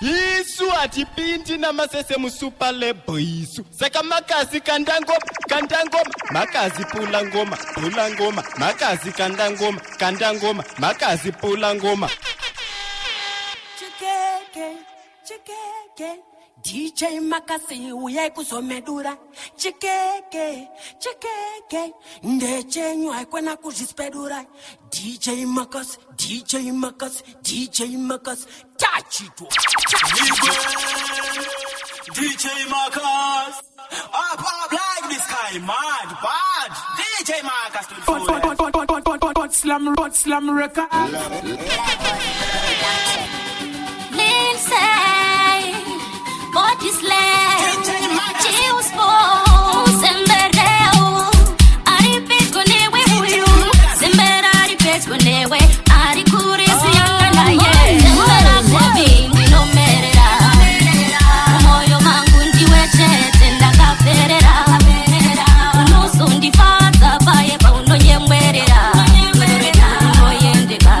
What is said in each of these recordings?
Isu atipindi na masese musupa lebo isu. Saka Macazz kandangoma, Macazz pula ngoma, Macazz kandangoma, Macazz pula ngoma. Chikeke, DJ Macazz uye kusomedura. Chikeke, ndeche nywa kwena kujispedura. DJ Macazz, touch it. DJ Macazz, up like this guy, mad, bad. DJ Macazz to slam record. Lindsay, body slam, Chius Bones, Zembereu, Aripet Gonewe, Zembera Aripet Gonewe, Arikuris Yanganaye, Zembera Bobby, no merera, Moyo Mangundi Wechet, and the Caperera, no Sundi Fata, Baye Pauno Yemberera, no Yendeka,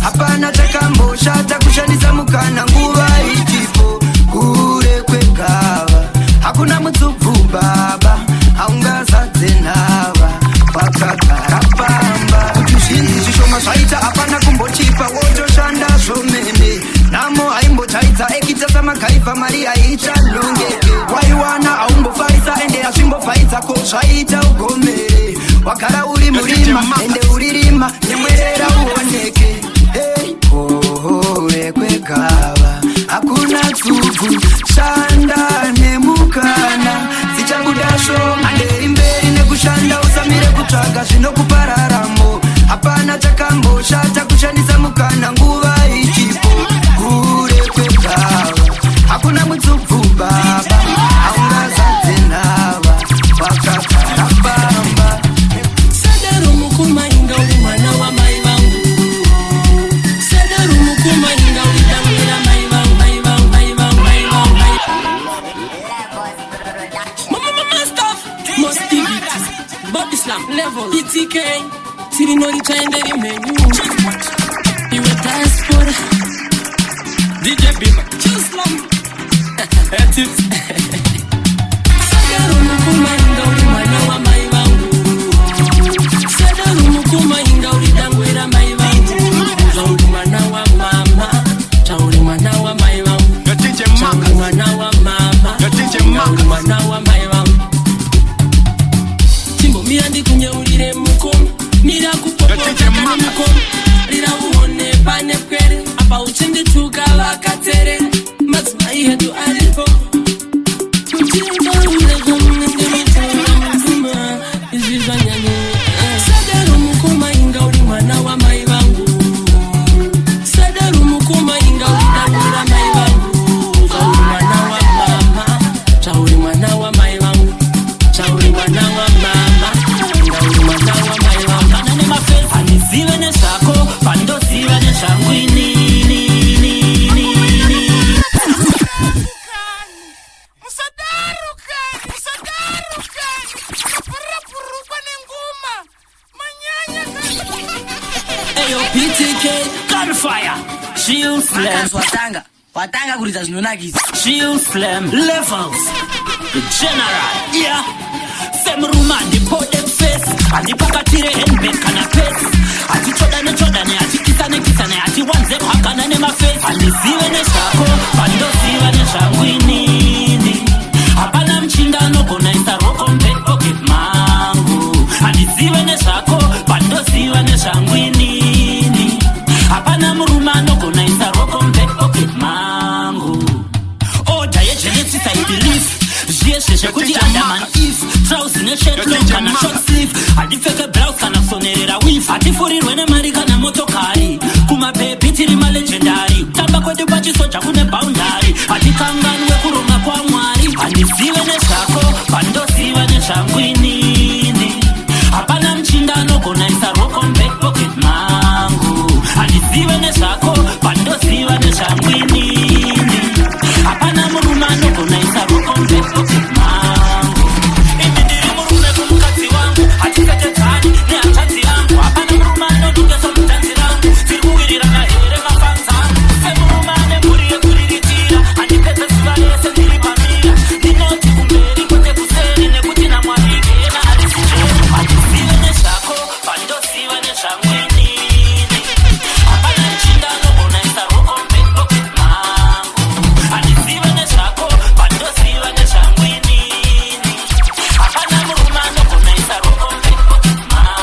hapana takambosha takushandisa mukana nguva ichipo kure kwegava hakuna mutsupu baba haungazadze nhava wakagara pamba kuti zvinhu zvishoma zvaita hapana kumbochipa wotoshanda zvomene namo haimbotaidza ekita samagaiva mari haichanongeke waiwana haumbofaisa ende hazvimbofaidza ko zvaita ugomere wagara uri murima ende uririma nyemwerera uoneke kure kwegava hakuna tsubu shanda nemukana zichabuda shoma nderi mberi nekushanda usamire kutsvaga zvinokupararamo hapana takambosha takushandisa mukana nguva ichipo kure kwegava hakuna mutsubu baba haungazadze nhava wakagara pamba sadaro mukuma inga uri mwana wamai vangu sadaro mukuma inga uri damwira mai vangu mama stuff mostivity body slam level ETK tiri nori chaenderi menu iwe diaspora DJ Bima Chislam tips sadaro mukuma inga uri mwana wamai vangu sadaro mukuma inga uri damwira mai vangu uri mwana wa mama chauri mwana wa mai vangu chauri mwana wa mama chauri mwana wa mai vangu timbo mirandi kunyeurire mukono mira kupopota mukono rira uone pane pwere apa uchendetuka vakatere madzimai edu aripo fire. Shield slam. Watanga kuriza zvinonakisa. Shield slam levels. The general. Yeah. Semruma ndipo them face. Andipakatire handbag kana pace. Ati chodane ati kisane ati wanze kwakana nema face. Andisiwe neshako pandosiwa neshangwinini. Hapana mchindano kona isaroko mpe pocket mangu. Andisiwe neshako pandosiwa neshangwinini. Hapana mrumano kona isaroko mpe pocket mangu. Oda ye genesis I believe. Sheshe kuti andaman if trousers ne shirt long kana short sleeve adifeke blouse kana sonerera weave adifurirwe ne mari kana motokari kuma baby tiri ma legendary tamba kwede bachi soja kune boundary adikanganwe kurunga kwa mwari andisiwe ne shako pandosiwe ne shangwinini hapana mchindano kona isaroko mpe pocket mangu andisiwe ne shako pandosiwe ne shangwinini hapana murumano kona isaroko mpe pocket mangu imidiri murume kumukati wangu atikete tani ne achanzi yangu hapana murumano dugeso mtanzi rangu zirkuwirira mahere mafanzangu se murumane mburiye kuriritira andipete sivalese ndiripamira ninoti kumberi kote kuseri nekuti na mwavige na arisijeri andisiwe ne shako pandosiwe ne shangwinini hapana mchindano kona isaroko mpe pocket mangu andisiwe ne shako pandosiwe ne shangwinini hapana murumano kona isaroko mpe pocket mangu.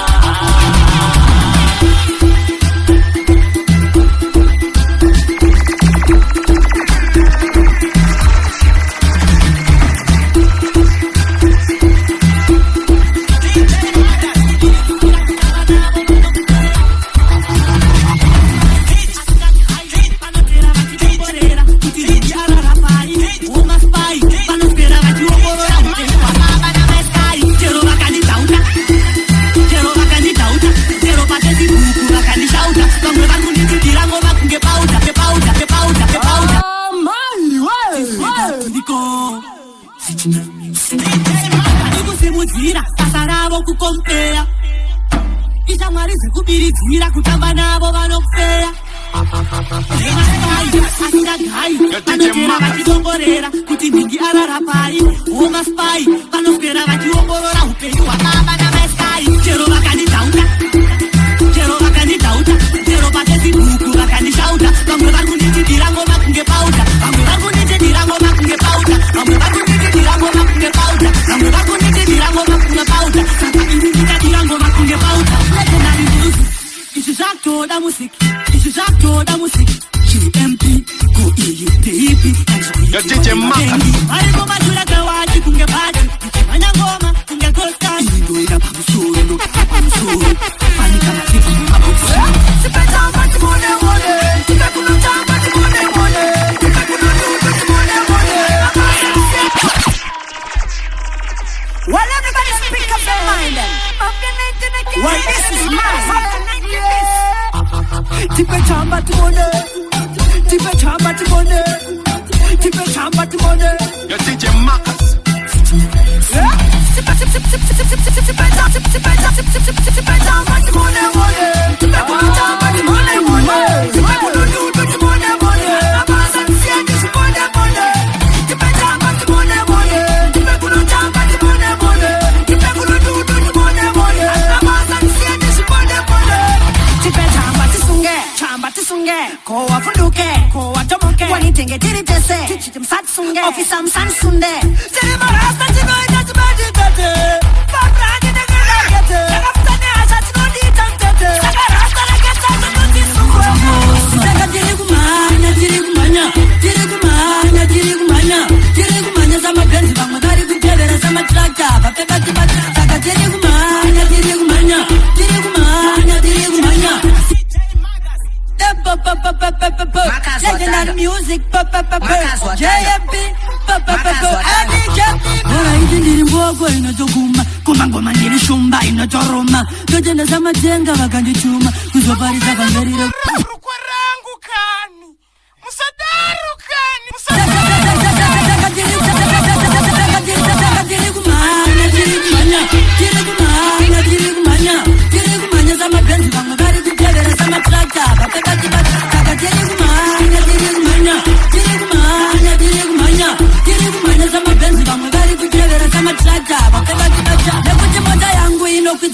Kusimudzira basa ravo kukompera ishamwari dzekubiridzira kutamba navo vanokufeya asingagai vanotera vachidongorera kuti nhingi ararapai womaspai vanoswera vachiongorora upenyu hwakamba namaskai chero vakandidhauta chero pachezibhuku vakandishauta vamwe vari kunditidhira ngoma kunge pauta vamwe vari kunditidhira ngoma kunge pauta vamwe vari kunditidhira ngoma kunge pauta vamwe vari kunditidhira ngoma kunge pauta saka ini ndikadhira ngoma kunge pauta legendary music izvi zvatoda musiki izvi zvatoda musiki GMP go iyi teipi DJ Macazz variko madhura kawati kunge pati ichimhanya ngoma kunge kostani indoida pamusoro fanika masiku mabokisi sipetamba timone tikakunotamba timone tikakunotuka timone well everybody speak up their mind well this is mine tipetamba timone Yo DJ Macazz Kowa funduke, kowa tomoke wanitenge tiri tese, tichiti msatsunge ofisa msansunde tiri marasta tinoita timaditete fabrani negenakete akafutane asha tinodita mtete saka rasta reketa tinodisungwe saka tiri kumanya samabenzi vamwe vari kutevera samatrakta vapepatipati saka tiri kumanya legendary music JMP oraiti ndiri mboko inotoguma kumangoma ndiri shumba inotoruma totenda samatenga vakandituma kuzoparisa vangarira rangu kani musadaru kani tiri kumanya samabenzi vamwe vari kutevera samatrakta vapepatipati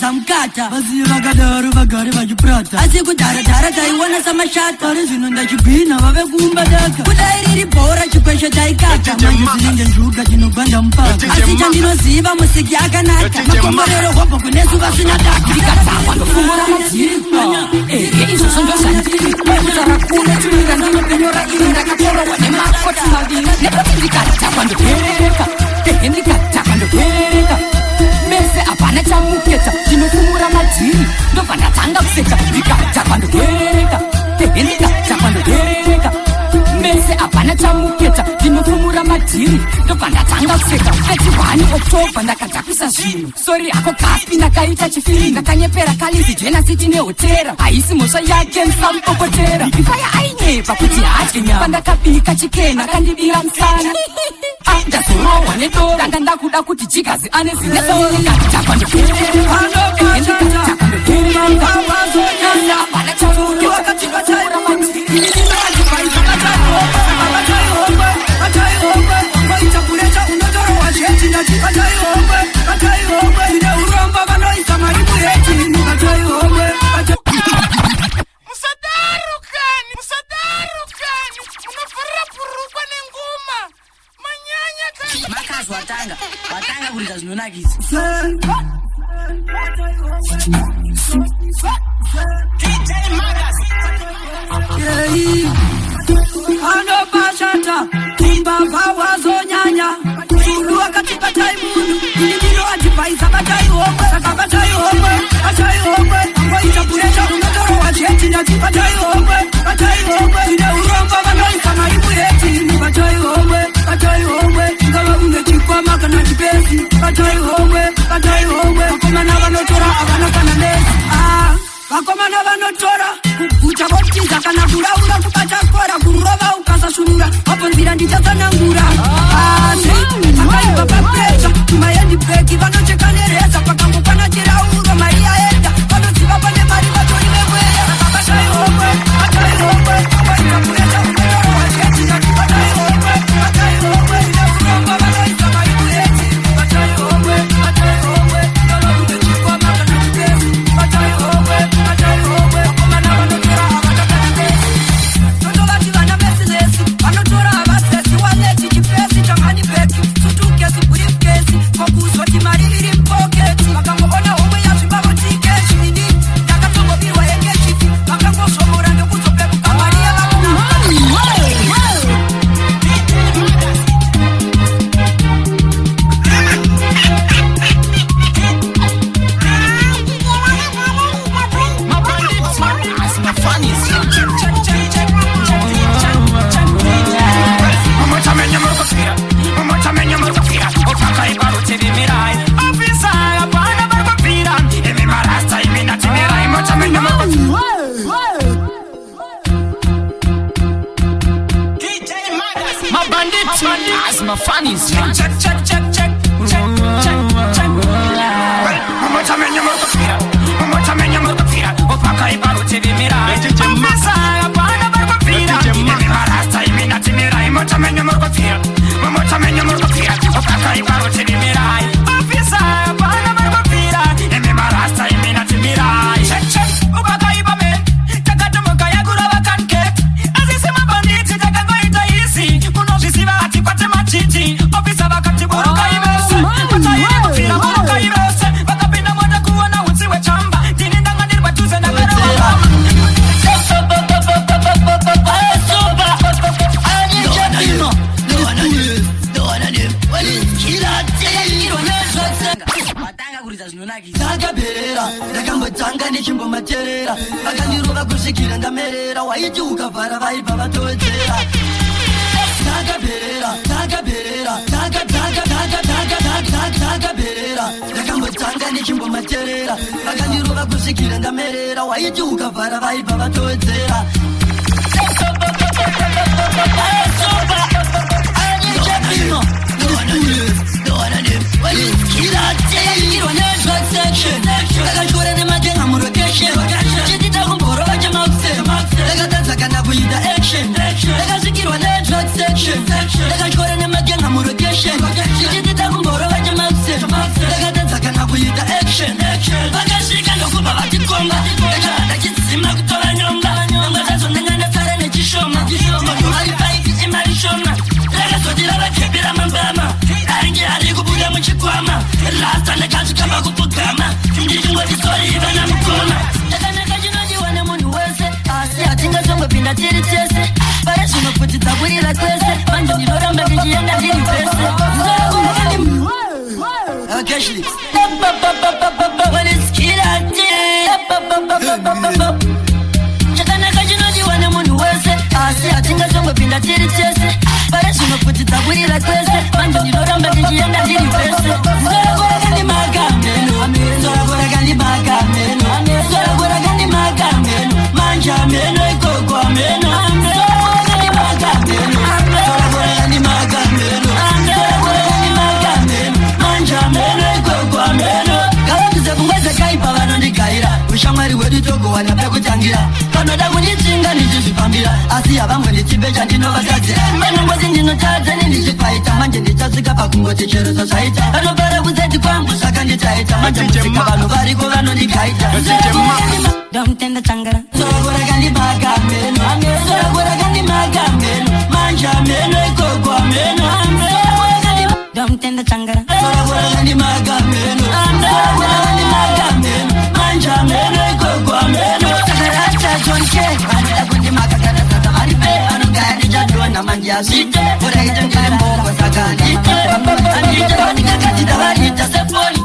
zamkata basi vakadaro vagare vachiprata asi kudharadhara taiwana samashata ari zvino ndachibhina vave kuumbadaka kudai riri bhora chikweshe taikata manje dzinenge njuga chinogwanda mupaka asi chandinoziva musiki akanaka makomborero hobho kunesu vasina daka ndikatamba ndofumura madziri kumanya izvozvo ndosandiri kutaura kuno tuira ndinopenyora iri ndakatorowa nemakoti maviri nekuti ndikatamba ndopereka ndikatamba ndopereka mese hapana chamuketa ndinofumura madziri ndobva ndatanga kuseka ndikatamba ndopereka ndikatamba ndopereka mese hapana chamuketa ndinofumura madziri ndobva ndatanga kuseka 31 Oktoba ndakadzakisa zvinhu sori yako kaspi ndakaita chifiri ndakanyepera kalizi jena city nehotera haisi mhosva yake musamupopotera ifaya ainyepa kuti hadye nyama pandakabika chikena kandibira musana ndazorohwa nedoro ndanga ndakuda kuti jikazi ane zinesoro ndakatamba ndopereka hapana chamuketa ndinofumura madziri musadarukani unofara purukwa nenguma manyanya Macazz watanga kuita zvinonakisa anobashata kumbava wazonyanya ulu wakati batai munhu ndiro advice batai homwe saka batai homwe ngoita purecha unotorowa cheti ndati batai homwe ine urombo vanoisa marimu yeti batai homwe ngava une chikwama kana chipesi batai homwe vakomana vanotora havana kana nesi vakomana vanotora kuguta votiza kana kuraura kubata kora kurova ukasashurura vaponzira ndichatsanangura asi akaiva papesa kumaendibeki vanocheka nereza pakangokwana chirauro mariya enda vanoziva pane mari vatori vemweya batai homwe vaitakureta unotorowa cheti ndati batai homwe ine urombo vanoisa marimu yeti batai homwe ngava une chikwama kana chipesi batai homwe vakomana vanotora havana kana nesi totovati vana mesilesi vanotora havasesi waleti chipesi changanibeki sutukesi burifkesi kokuzoti mari iri mpoketi vakangoona homwe yazvibavotiketi ini ndakatongobirwa yengechifi vakangosvomora ndekuzopepuka mari yavakuna My funnies, check. ndakaperera ndakambotanga ndichimbomaterera vakandirova kusvikira ndamerera waiti ukavhara vaibva vatowedzera ndakaperera ndakambotanga ndichimbomaterera vakandirova kusvikira ndamerera waiti ukavhara vaibva vatowedzera ndakashora nemajenga murocation chitita kumborova chemausem ndakatadza kana kuita action ndakasvikirwa nedrug section ndakashora nemajenga murocation chitita kumborova chemausem ndakatadza kana kuita action kurira kwese manje ndoramba ndichienda ndiri pese zora kandi magameno zora kandi magameno zora kandi magameno manje ameno ikoko ameno zora kandi magameno zora kandi magameno zora kandi magameno manje ameno ikoko ameno kawandize kungweza kaipa vanondikaira ushamwari wedu togowana pekutangira panoda kunditsinga ndichizvifambira asi havamwe ndichibe chandinovatadzira manongozi ndinotadza nendichipaita manje ndichasvika pakungoti chero zvaita vanopara kuzeti kwangu saka nditaita manje muzika vanhu variko vanondikaita domtenda changara zoragora kandi magameno zoragora kandi magameno manje ameno ikoko ameno domtenda changara zoragora kandi magameno zoragora kandi magameno manje ameno ikoko ameno sakaracha jonke vanida kundi makagara sasa varipe anogaya ndichadona manje asvite voraita ndiri mbongo saka andite andite vandikakatita varita sefoni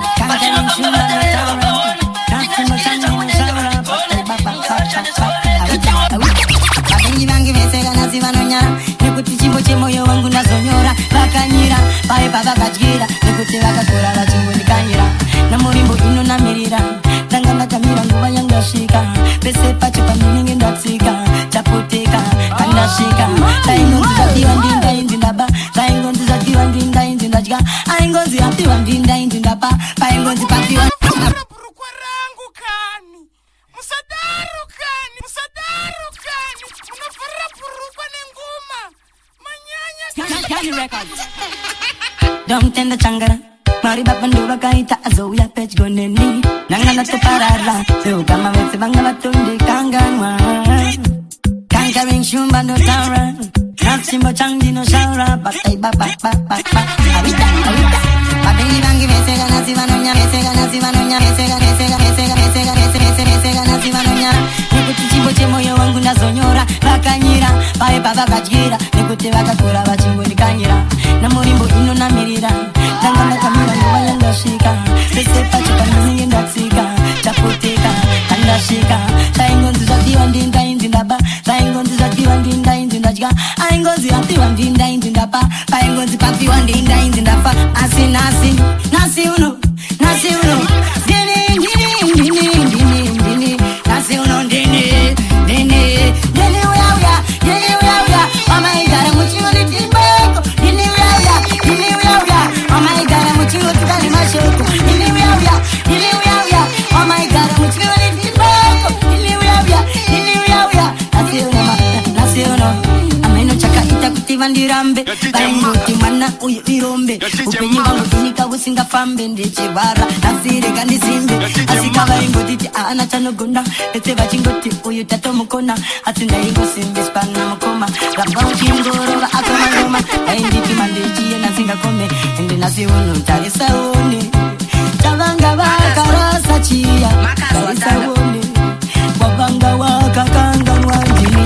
vavengi vange vese vanasi vanonyara nekuti chimbo chemoyo wangu ndazonyora vakanyira paipa vakadyira nekuti vakatora vachingondikanyira namurimbo inonamirira ndanga ndakamira nguva yangu yasvika pese pacho pandinenge ndatsika chapoteka kandasvika taingonzi zvadiwa ndindainzi ndaba taingonzi zvadiwa ndindainzi ndadya aingonzi yapiwa ndindainzi ndapa paingonzi papiwa Burukwa rangu kani musadarukani munofurira burukwa nenguma manyanya domtenda changara mari baba ndo vakaita azouya pedyo neni nanga ndatoparara veugama vese vanga vatondekanganwa kankavenshumba ndotaura nafsimbo changu ndinoshaura vavengi vange vese kanasi vanonyara nekuti chimbo chemoyo wangu ndazonyora vakanyira paipa vakadyira nekuti vakatora vachingondikanyira namurimbo inonamirira ndanga ndakamira nguva yandasvika pese pacho pandinenge ndatsika chapoteka kandasvika taingonzi zvadiwa ndindainzi ndaba taingonzi zvadiwa ndindainzi ndadya aingonzi yapiwa ndindainzi ndapa paingonzi papiwa ndindainzi ndafa asi nasi uno ndini nasi uno ndini uyauya wamaigara muchiuri timbeko ndini uyauya wamaigara muchiuri tikari mashoko ndini uyauya wamaigara muchiuri timbeko ndini uyauya nasi uno ameno chakaita kuti vandirambe vaingoti mwana uyu irombe upenyu vangotunika usingafambe ndechivara nasireka ndisimbe asika vaingotiti aana chanogona ese vachingoti uyu tatomukona asi ndaingosimbespana mukoma ramba uchingorova akomangoma ainditi mandechiye nasingakome ende nasiuno tarisaone chavanga vakarasa chiya tarisaone wavanga wakakanganwa ndini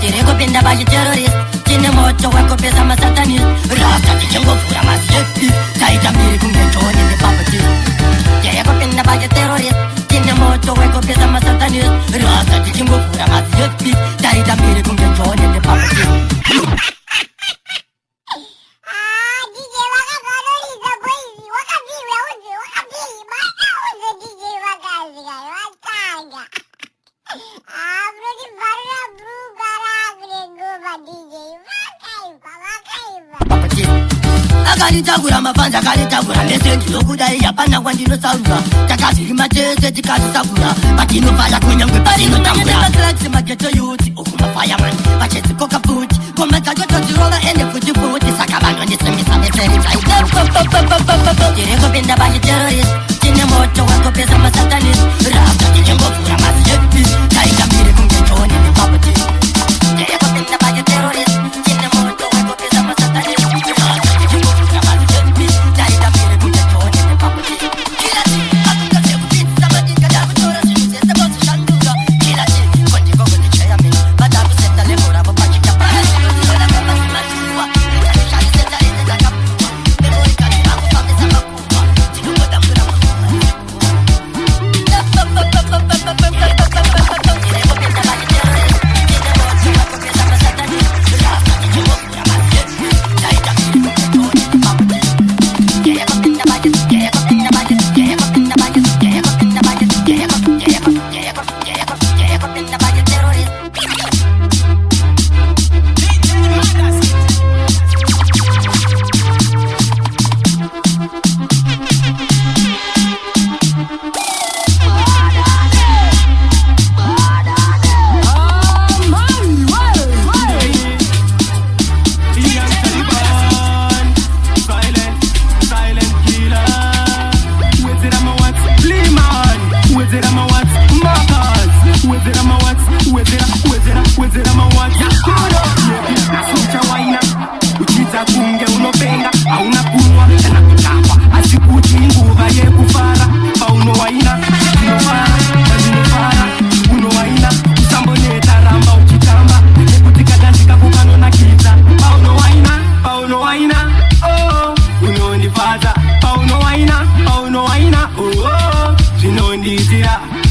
Tirekopinda baji terrorist Tine moto wako pesa masatanist Rasta tichengovura masjepis Taita mbiri kungetoni the properties Tirekopinda baji terrorist Tine moto wako pesa masatanist Rasta tichengovura masjepis Taita mbiri kungetoni the properties akalitagura mapanza akalitagura mese ndinokudai yapana kwandinosaruka takazvirima tese tikazisagura patinofaya kunyangwe parinotamburaakisi mageto yuti okumafayamani vachetsikoka futi ngoma dzacho tozirova ende futi futi saka vanondisimbisa meseritaitirekopinda vachiterorist tine moto wakopesa masatanist rasta tichengovura masjepis taita mbiri kungetoni nepapoti tirekopinda vachiterorist tine moto wakopesa masatanist rasta tichengovura masjepis taita mbiri kungetoni nepapoti kila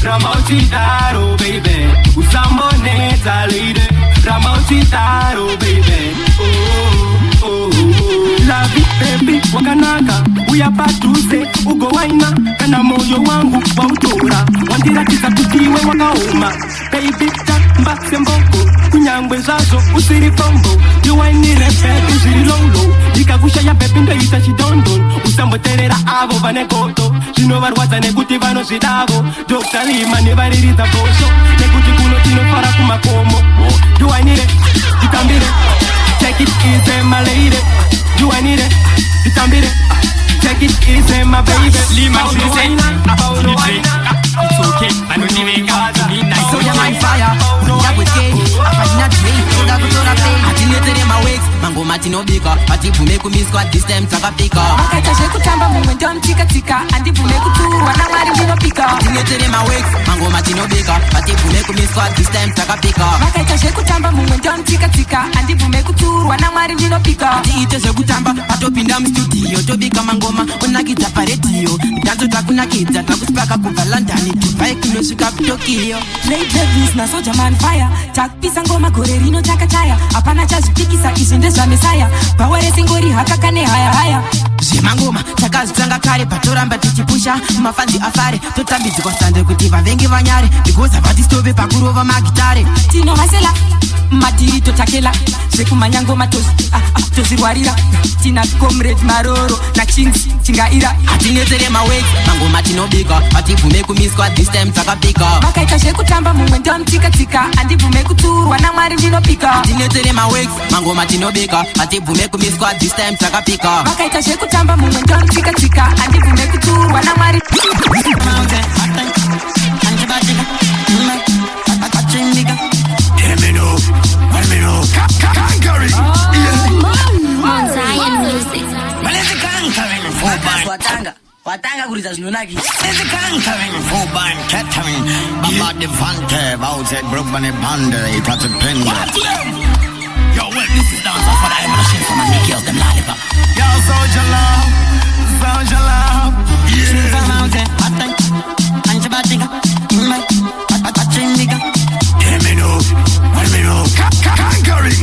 Ramauchitaro, baby. Usamboneta, lady. Ramauchitaro, baby. Oh, oh, oh. Lavi, baby, wakanaka. Uyapatuze, ugo waina. Kana moyo wangu, wautora. Wandira kisa kukiwe wakauma. Baby, chamba, semboko. Kunyangwe zazo, usirifombo. You wainire, baby, zirilolo. Ikagusha ya baby, ndo ita shidondon. Usamboterera avo, vanekoto. Chino varwaza nekuti vano zidago. Dr. Lima nevaririta boso. Nekuti kuno chino para kumakomo. Do I need it? Ditambire. Take it easy, my lady. Do I need it? Ditambire. Take it easy, my baby. Lima, she say, it's okay. I don't even got to be nice. So you're my fire. Yeah, with gay. Afanya tree. Toda kutora play. Atinete my wakes. Mango matino bika. Atipu meku squad this time takapika. Makaitashe kutamba momentum tika tika. Andipu meku tu wana mari vino pika. Atinete my wakes. Mango matino bika. Atipu meku squad this time takapika. Makaitashe kutamba momentum tika tika. Andipu meku tu wana mari vino pika. Atiiteshe kutamba. Patopinda mstudio. Tobika mangoma. Unakita paredio. Danzo takunakita. Takuspaka kuvalantani. Tupae kunosuka kutokio. Play Davis na soja man fire. Takpisa ngoma gorerino chakachaya. Apana chazipikisa izindesha mesaya. Pawere singori hakakane haya haya. Zima ngoma, Macazz tanga kare. Patoramba tichipusha, mafanzi afare. Totambizi kwa stande kutiva vengi vanyare. Because avati stove pakurova magitare. Tino hasela, matiri totakela. Sheku manyango matos, tozirwarira. Tina comrade maroro, na chings, chingaira. Atinetere mawake, mango matino bika. Ativume squad this time takapika. Makaitashe kutamba momentum tika tika. Andivume kuturu wana mari vino pika. Atinetere mawake, mango matino bika. Ativume squad this time takapika. Makaitashe kutamba momentum tika tika. Andivume kuturu wana mari. Watanga kuriza zinonaki. Baba Devante, outside Brooklyn Bande, it was a pin. Yo, well, this is dance for the machine for my girls, them lollipop. Yo, soldier love, conquering,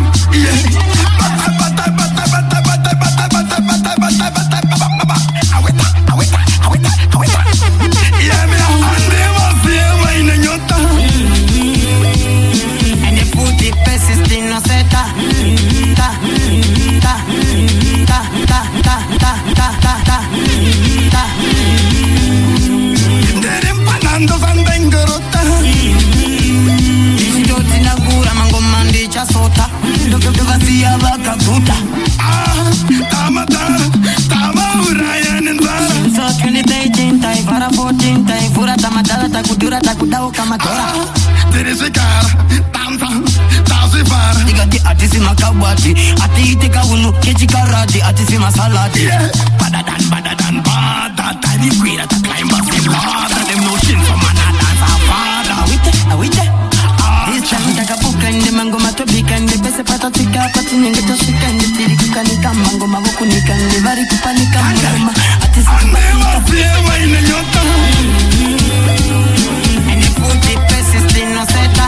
salad. Better than bad. That tiny queen at the climb up the ladder. Them no shin for man and dance our father. This time taka pukande mango matobikande pese patatika patininge toshikande tiri kukanika mango mavukunikande vari kupanika ngoma ati never fear in the yota. And you put the pieces in no seta.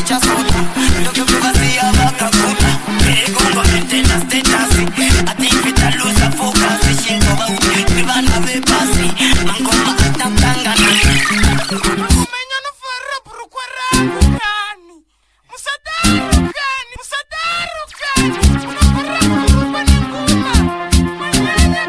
Just Look if you see a back of foot. They go go maintain a status. I think it a lose a focus. She go back. We van have a passy. Man go back up tangana. Umenya no farra burukwa rangu kani. Musadaru kani. Musadaru kani. Unafarra burukwa ni nguma. Manyanya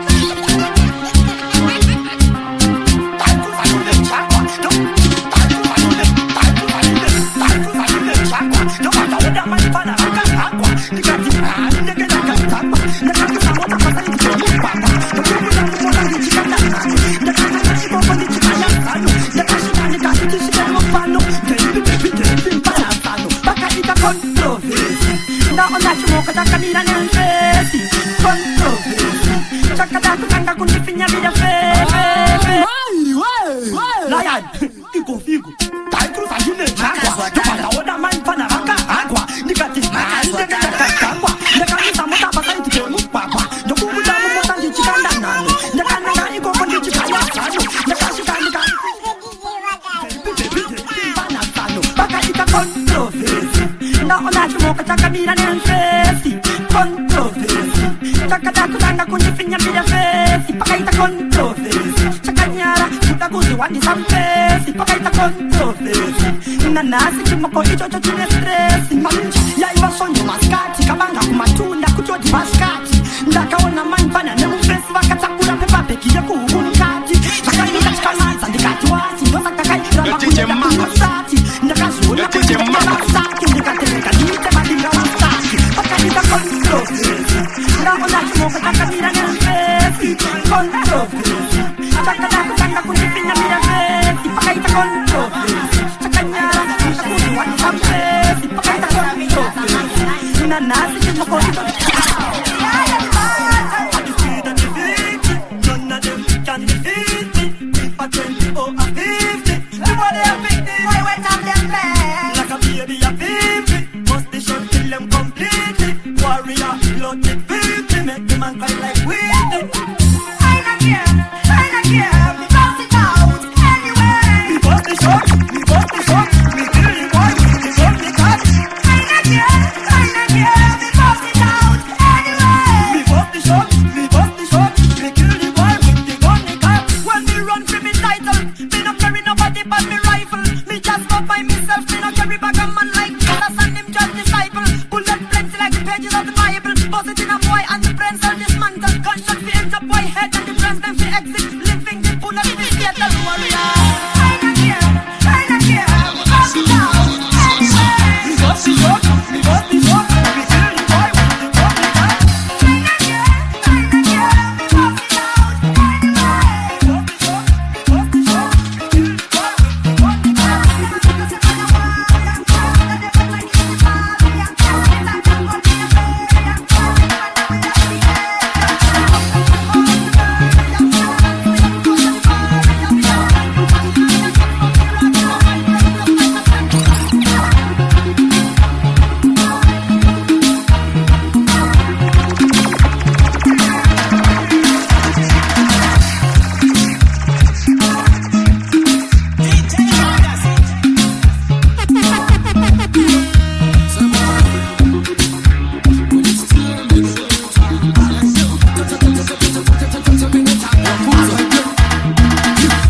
nasi kimoko icho cho chine stress manja ya iwa sonyo maskati kabanga kumatunda kuchodi baskati ndakaona manfana ne mfesi wakatakura pepa peki ya kuhulukati takani katika manza ndikati wasi ndosa takai rama kuja kumusati ndakazuna kuja kumusati ndikatemeka nite badinga wasati pakanita kontroversi ndaona kimoko takamira ne mfesi kontroversi takataka kunifinya mira mfesi pakaita kontroversi nasi kimoko icho none of them can defeat me. If I 20 or a 50, nobody a pick me. Why wait on them men? Like a baby a 50, must be shot till them completely. Warrior, blooded 50, make the man cry like weed. I don't care, we bust it out anyway. We bust the shot, we kill the boy, we got the cat. I don't care, we bust it out anyway. We bust the shot, we kill the boy with the gun the cat. When me run for me title, me no carry nobody but me rifle. Me just go by myself, me no carry back a man like Jesus and him just disciple. Bullet plenty like the pages of the Bible. Bust it in a boy and the brains are dismantled. Gunshot fi enter boy head and the brains them fi exit. Living the bullet fi fatal warrior. I don't care, we bust it out anyway. We bust the shot, we kill the boy with the gun the cat. I don't care, we bust it out anyway. We bust the shot, we kill the boy with the gun the cat.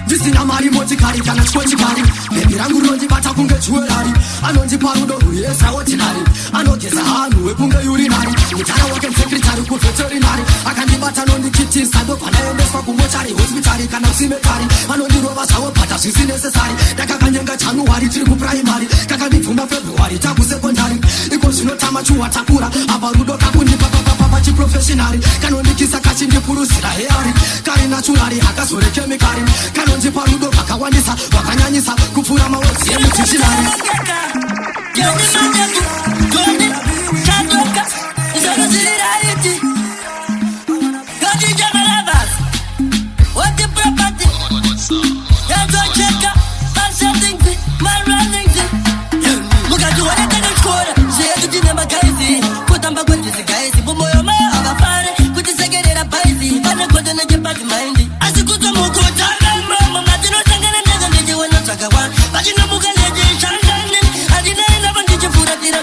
Ndisina mari motikari kana chikochikari bebi rangu rinondibata kunge jewelry anondipa rudo ruyesa ordinary anogeza hanhu wekunge urinary mutara wake msekretari kuveterinary akandibata nondikitisa ndopanaendeswa kumochari hospitari kana kusimetari anondirova zvawo bhata zvisinesesari ndakakanyenga januwari tiri kupuraimary kakandibvuma february takusekondari iko zvinotama chuhwa takura apa rudo kakundipa pachiprofessionary kanondikisa kachindipurusira heari kari naturari hakazore kemikari kanondipa rudo kakawandisa wakanyanyisa kupfura mawedzi emutishinari But you know,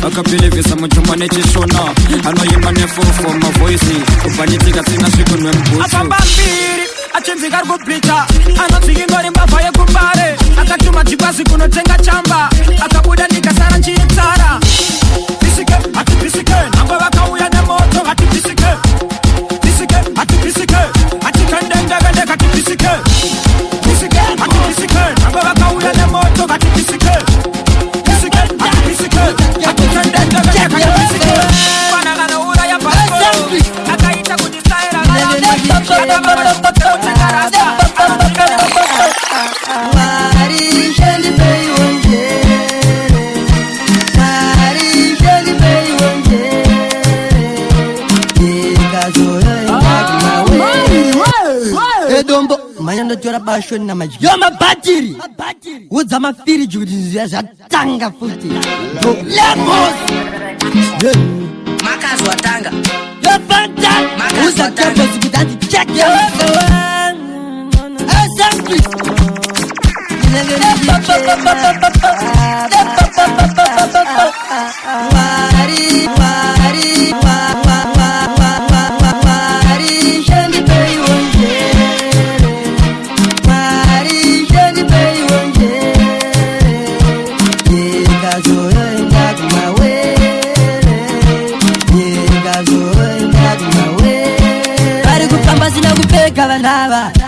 akapelevesa muchumba nechishona anoimba nefofo mavoisi kubvanitika sina svikunwe mbusu apambambiri achinzika rikupita anodzikingori mbavha yekumbare akatuma jibhazi kunotenga chamba akabuda ndikasara nchiitsara pisike hati pisike nangwe vakauya nemoto hati pisike pisike hati pisike hati kandendekende hati pisike pisike hati pisike nangwe vakauya nemoto hati pisike pisike hati pisike hati kandendekende hati pisike panakana uraya pasiporo akaita kudisaira Mayando tora Bashment na maji yo mabatiri udza mafiri jukuti zvatanga futi lemos Macazz watanga yo banta udza tempo zikuti check yo assembly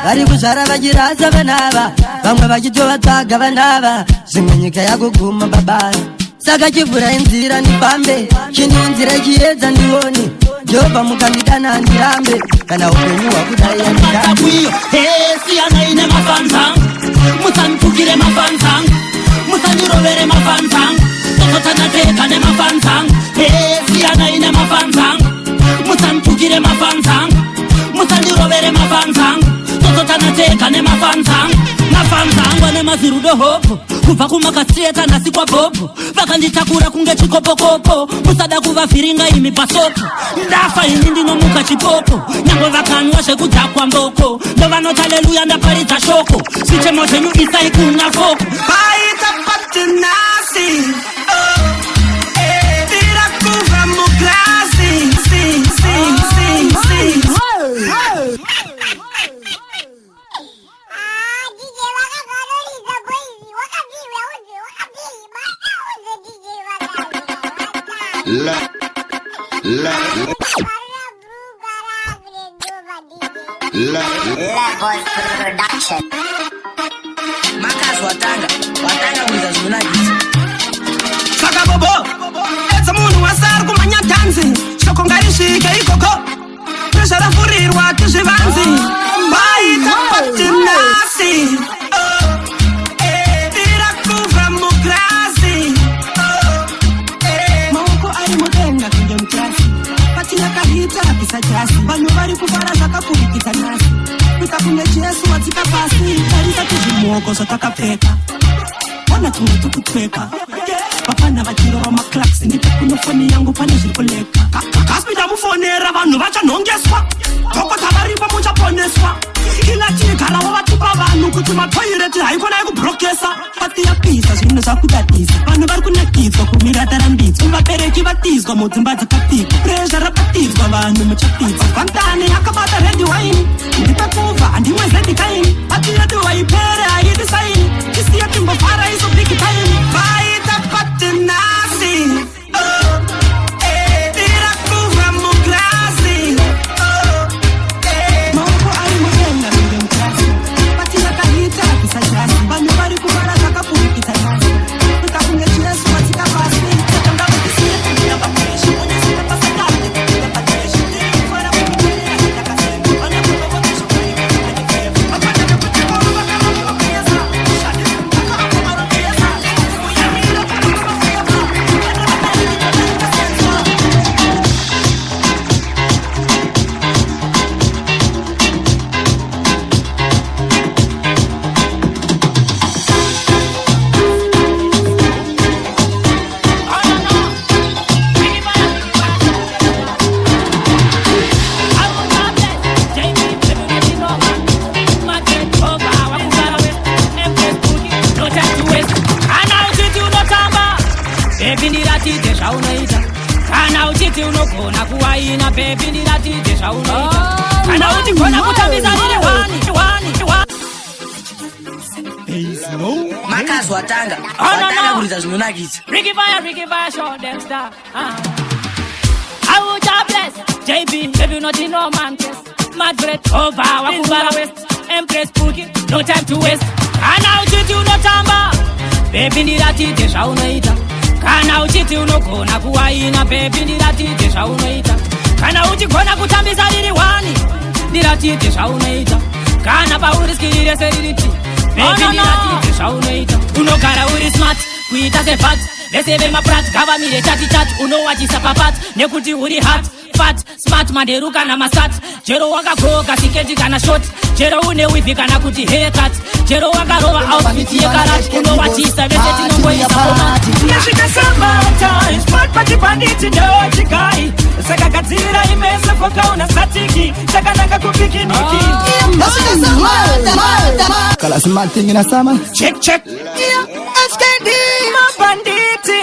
vari kuzvara vachiraza vanava vamwe vachitovatsaga vanava zvimwe nyika yakuguma babaya saka chivhura inzira ndifambe chindiunzira chiedza ndione jehovha mukandidana handirambe kana upenyu hwakudai andidaiyo siyana ine mafanzang musandipfukire mafanzang musandirovere mafanzang tozotanateka nemafanzang siyana ine mafanzang musandipfukire mafanzang musandirovere mafanzang tozotanateka nemafanzang mafanzang ane mazirudo hopo kubva kumakastreta nasi kwabhobho vakanditakura kunge chikopokopo musada kuvavhiringa imi pasopo ndafa ini ndinomuka chipopo nyangwe vakanwa zvekudhakwa mboko ndovanoti haleluya ndaparidza shoko zvichemo zvenyu isai kuna foko paita patenasi tirakuva mugrasi Levels production. Macazz watanga kuita zvinonakisa. Saka bobo edza munhu wasari kumhanya dhanzi shoko ngarisvike ikoko pressure rafurirwa tapisa jasi vanhu vari kuvara zvakakurikisa nhasi kuita kunge Jesu wadzika pasi tarisa tuzvimuoko zvatakapfeka ona tumwe tukupfeka vafana vachirova maclacks ndipekuno foni yangu pane zviri kuleka kaspita mufonera vanhu vachanhongeswa dhokota varipo muchaponeswa ila chigarawo vatupa vanhu kuti matoireti haikona yekubrokesa patiyapisa zvinhu zvakudadisa vanhu vari kunakidzwa kumira tarambidzwa vabereki vatizwa mudzimba dzakapfigwa prezha rapatidzwa vanhu muchapidza vantani akabata redi waini ndipekuva handimwe zedikaini patiyeti waipere haidi saini tisiye timbofara iso bigi taini vaita patenasi vanhu vari kuvara zvakapurikita nhasi kuita kunge Jesu wadzika pasi tatanga kutisiye kuita papeshi unesina pasatande kuita pateshi kufara kumimirira ndakasema vana kutokotisho kwaikaianekefu vapanda vekutikoro vakarokeza shadi vakarokomarokeza kuyamira kutokomafeva vana vakaikitaikasenzwa ndiratidze zvaunoita kana uchiti unogona kuwaina bebi ndiratidze zvaunoita kana uchigona kutambisa riri Macazz watanga kuridza zvinonakidza Ricky Fire, show them star I will job bless JB, baby not in no man test Mad bread over, wakubara west Empress Pookie, no time to waste kana uchiti unotamba bebi ndiratidze zvaunoita kana uchiti unogona kuwaina bebi ndiratidze zvaunoita kana uchigona kutambisa riri wani ndiratidze zvaunoita kana pauriskirire seririti bebi ndiratidze zvaunoita unogara uri smart kuita sevat vese vemaprat gavamire chati unowachisa papat nekuti uri hat fat smart manderu kana masat jero wakagoka siketi kana short jero une wivi kana kuti haircut jero wakarova outfit yekarat unowachisa vese tinongoisa pomati nasvika summertime spot patipanditi ndochigai sakagadzira imese fokauna satiki chakanaka kupikiniki nasvika summertime kala smart thing in a summer check SKD mabanditi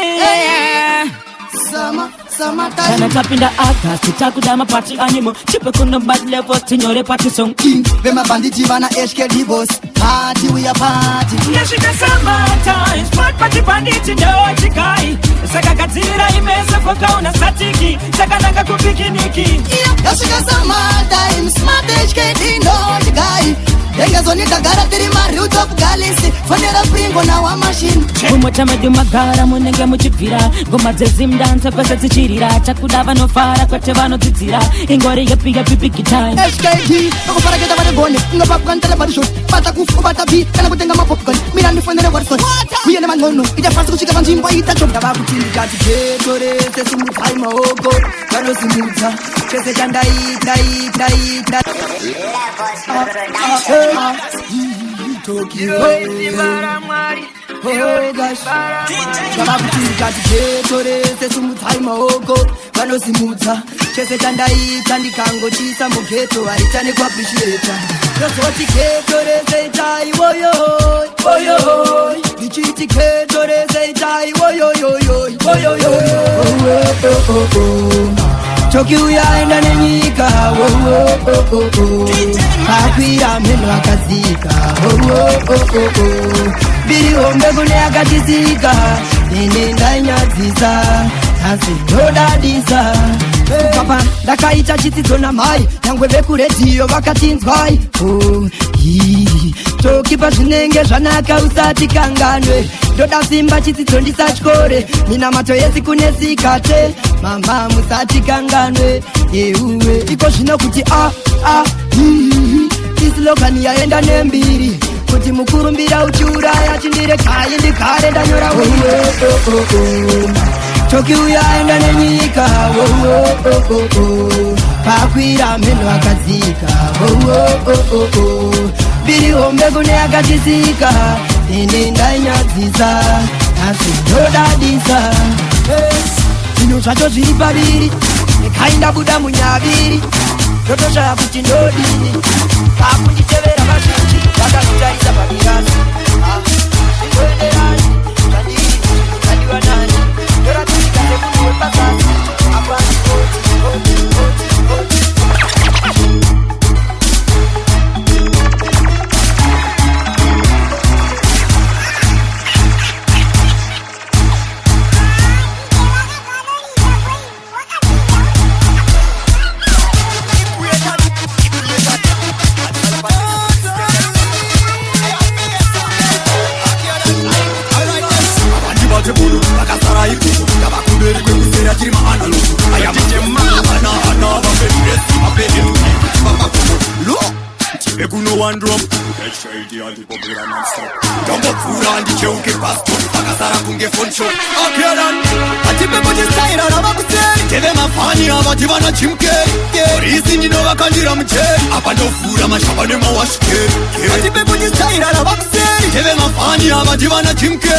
kana tapinda August takuda mapati animo chipe kuno bad levels tinyore party song vemabanditi vana SKD boss party we a party nasvika summertime spot patipanditi ndochigai sakagadzira imese fokauna satiki chakanaka kupikiniki nasvika summertime smart SKD ndochigai engezonitagara tiri marooftop galisi fonera pringo na wa machine mumotamedu magara munenge muchibvira ngoma dzezimdanza kwese dzichirira takuda vanofara kwete vanodzidzira ingori yepi big time SKD vakufaraketa varegone ingapapukantele barishot bata kufu bata bi kana kutenga mapopcorn mina ndifonere watson uye nemang'ono itafasi kusvika panzvimbo itachoda vakutindikati getorese simudzai maoko vanosimudza chese chandaita vavakutikati getorese simudzai maoko vanosimudza chese chandaita ndikangochisa mugeto vaita nekuappreciata tozoti getorese itai woyohoi ndichiti getorese itai woyoyoyoi Toki uyaenda nenyika akwira mheno akazika biri hombe kune akatisika ine ndainyadzisa asi ndodadisa papa ndakaita chidzidzo namai nyangwe vekuredhiyo vakatinzwai toki pazvinenge zvanaka usati kanganwe ndoda simba chidzidzo ndisachikore minamato yesi kunesikate mama musati kanganwe yeuwe iko zvino kuti isilogani yaenda nembiri kuti mukurumbira uchiuraya chindirekai ndigare ndanyora toki uyaenda nenyika pakwira meno akazika. Biri hombe kune akatizika. Ine ndanyadzisa asi ndodadisa. Zvinhu zvacho zviri paviri ekainda buda munyaviri. Totoshaya kuti ndodini pakunditevera vazhinji vakazvitarisa pabirasi. Ingoenderani zvandiri zvadiwa nani ndoratidika semunhu wepazasi. One drop, get shady and the bubble and stop. Jump up food and the choke pastor. Pakasara kunge phone show. Okay then. Atipe boje style na bakuseri. Teve mafani abati bana chimke. Reason you know akandira mcheri. Apa ndo food amashaba ne mawashke. Atipe boje style na bakuseri. Teve mafani abati bana chimke.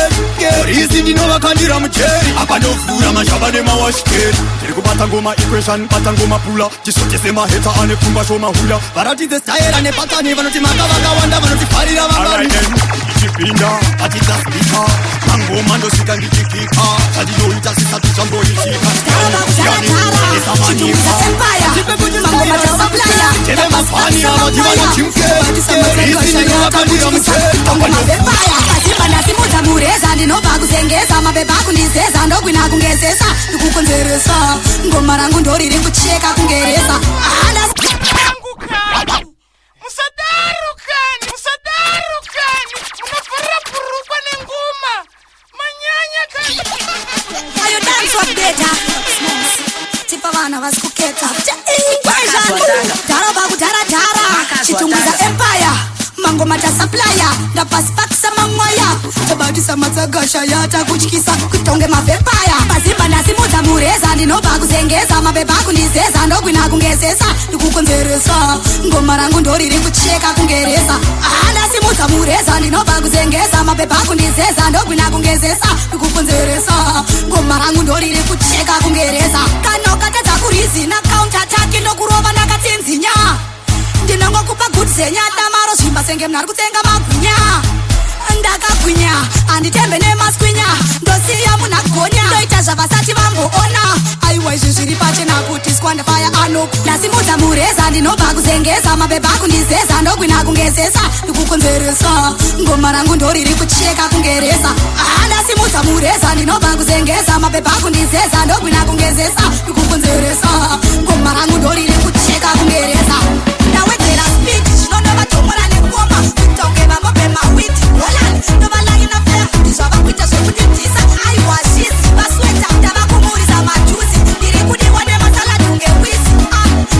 Reason you know akandira mcheri. Apa ndo food amashaba ne mawashke. Tikubata ngoma equation, bata ngoma pula. Jisote sema heta ane kumba show mahula. Barati the style ane patani vanoti makavaka wanda vanoti farira vangari. Ichipinda atita speaker. Mango mando sika ndichikika. Chadinoita sisa tuchamboishika. Yani isamanifa. Tipe kuji mango macha supplier. Tene mafani abati wana chimke. Isi nino wakandira mche. Ngoma bebaya Kasipa nasimuta mureza ndinoba kuzengeza mabeba kundizeza ndogwina kungezesa ndikukonzeresa ngoma rangu ndoriri kucheka kungeresa Musadarukani munofara purukwa nenguma manyanya ayo dance wa beta tipa vana vasikuketa dhara vakudhara chitunguza empire mango mata supplier ndapasipakisa mamwaya tabatisa matsagasha yata kutyisa kutonge mavepaya mazimba nasimuta mureza ndinoba kuzengeza mabeba kundizeza ndogwina kungezesa ndikukonzeresa ngoma rangu ndoriri kucheka kungeresa nasimuta mureza ndinoba kuzengeza mabeba kundizeza ndogwina kungezesa ndikukonzeresa ngoma rangu ndoriri kucheka kungeresa kanokatadza kurizina counter attack ndokurova ndakatsinzinya ndinongokupa gudzenya tamaro zvimba senge mnari kutsenga magwinya ndakagwinya handitembe nemaswinya ndosiya munhu agonya ndoita zvavasati vamboona aiwa izvi zviri pachena kuti skwandafaya anoku nasimudza mureza ndinobva kuzengeza mabeba kundizeza ndogwina kungezesa ndikukonzeresa ngoma rangu ndoriri kucheka kungeresa ndasimudza mureza ndinobva kuzengeza mabeba kundizeza ndogwina kungezesa ndikukonzeresa ngoma rangu ndoriri kucheka kungeresa ndawedzera speed zvinonova tomora nekoma kutonge vamobhema wit holland novalangina fea ndizvavakuita zvekudidhisa aiwashisi vasweta ndavakumurisa majusi ndiri kudiwa nemasaladi unge wisi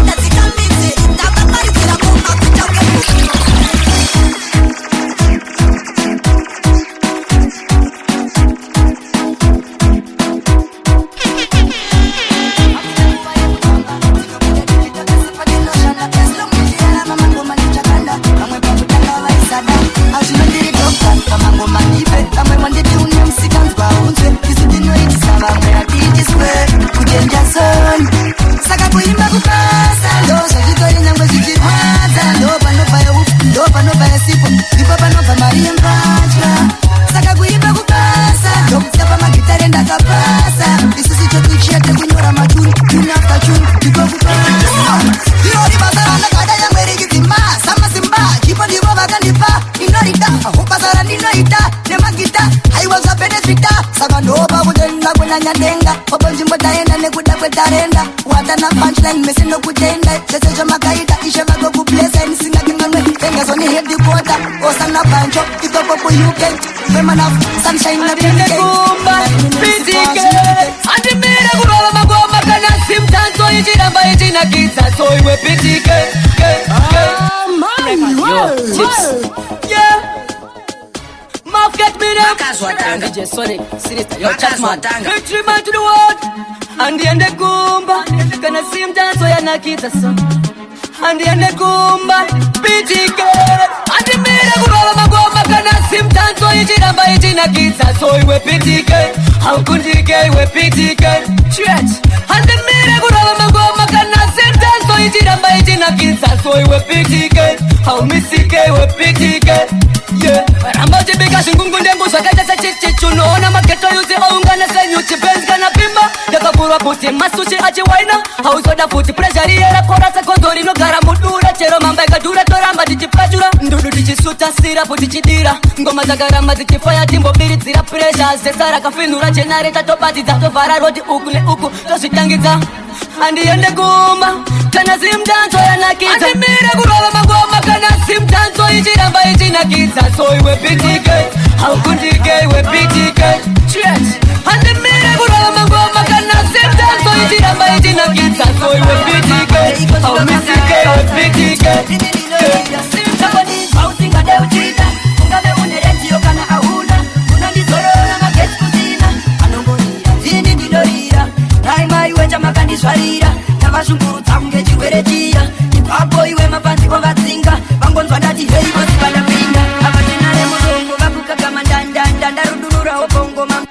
ndadzika midzi ndakaparidzira ngoma kuita unge saka kuimba kupasa ndo zvazvitori nyangwe zvichirwadza ndo panobva sipo ndipo panobva mari yembatya saka kuimba kupasa ndo kutsapa magitare ndakapasa isusu chetu chete kunyora matuni tune after tune ndiko kupasa irori basa randakada nyangwe richidzimba samasimba chipo ndivo vakandipa inorida basa randinoita nemagita haiwa zvabenefita saka ndopa kutenga kunanya denga opo nzvimbo taenda nekuda kwetarenda watana punchline mese nokutenda zvese zvamakaita ishe vagokublesa nisingakimamwe engazoni headquarter osana bancho ikoko kuuk wemana sunshine nakumba pitike andimire kurova magoma kana simtanzo ichiramba ichinakidza so iwe pitike Mouth get me there. Macazz watanga. DJ Sonic, Sinister, yo Macazz Chatman. watanga. Victory man to the world. And the end they go. kumba kana Zimdancehall yanakita so andi ende kumba pitike andi mira kurola magoma kana Zimdancehall ichiramba ichinakita so iwe pitike haukundike iwe pitike church andi mira kurola magoma kana Zimdancehall ichiramba ichinakita so iwe pitike haumisike iwe pitike yeah ramba jibika shingungu ndengu shakaita sa chichichu unaona mageto yuzi aungana senyuchi benz kana bimba yakavurwa puti masushi achiwaina hauzoda futi pressure yera korasa kondori nogara mudura chero mamba ikadura toramba tichipachura ndudu tichisuta sirapu tichidira ngoma dzakaramba dzichifaya timbobiridzira pressure zesara kafinura generator tobatidza tovhara rodi uku neuku tozvitangidza andiende kumba kana Zimdancehall yanakidza andimire kurova magoma kana Zimdancehall ichiramba ichinakidza so iwe pitike haukundike iwe pitike church andimire kurova magoma kana Zimdancehall ichiramba ichinakidza so iwe pitike haumisike iwe pitike Usingade uchita ungave une radio kana auna unandizorora mageti kusina anongonia zini ndidorira naima iwe chamakandisvarira navashungurudza kunge chirwere chiya ipapo iwe mapanziko vatsinga vangonzwa ndati hei vosi vandapinda avatinare murongo vakukagama ndandanda ndarudururawo bongoma